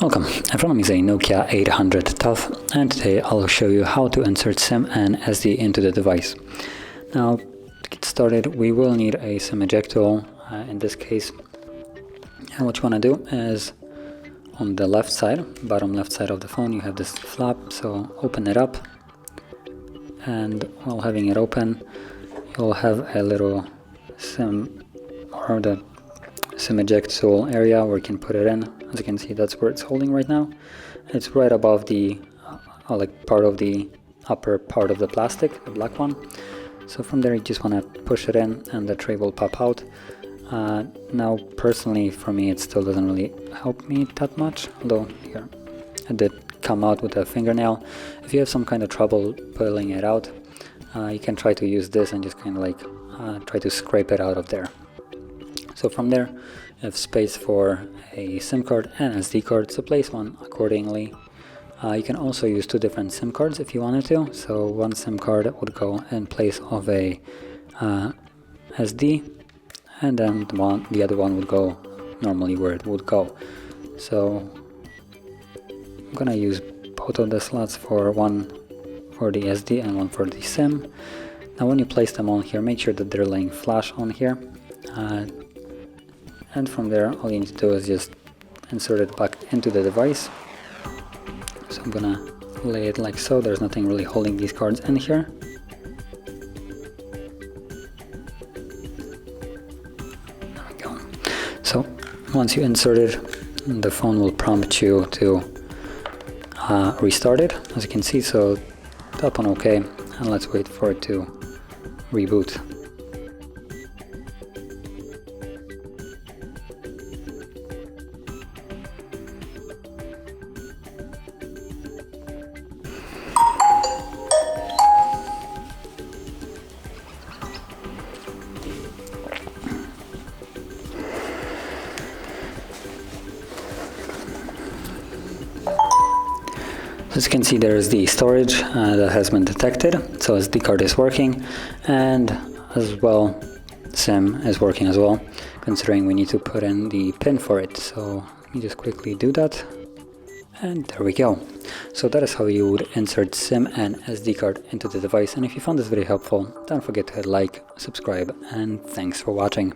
Welcome, in front of me is a Nokia 800 TUF, and today I'll show you how to insert SIM and SD into the device. Now, to get started, we will need a SIM eject tool in this case. And what you want to do is on the left side, bottom left side of the phone, you have this flap, so open it up. And while having it open, you'll have a little SIM or the SIM eject tool area where you can put it in. As you can see, that's where it's holding right now. It's right above the like part of the upper part of the plastic, the black one. So from there you just want to push it in and the tray will pop out. Now personally for me it still doesn't really help me that much, although here it did come out with a fingernail. If you have some kind of trouble pulling it out, you can try to use this and just kind of like try to scrape it out of there. So from there you have space for a SIM card and SD card, so place one accordingly. You can also use two different SIM cards if you wanted to. So one SIM card would go in place of a SD, and then the other one would go normally where it would go. So I'm gonna use both of the slots, for one for the SD and one for the SIM. Now when you place them on here, make sure that they're laying flush on here. And from there, all you need to do is just insert it back into the device. So I'm gonna lay it like so. There's nothing really holding these cards in here. There we go. So once you insert it, the phone will prompt you to restart it, as you can see. So tap on OK, and let's wait for it to reboot. As you can see, there is the storage that has been detected, so SD card is working, and as well SIM is working as well, considering we need to put in the pin for it. So let me just quickly do that, and there we go. So that is how you would insert SIM and SD card into the device. And if you found this video helpful, don't forget to hit like, subscribe, and thanks for watching.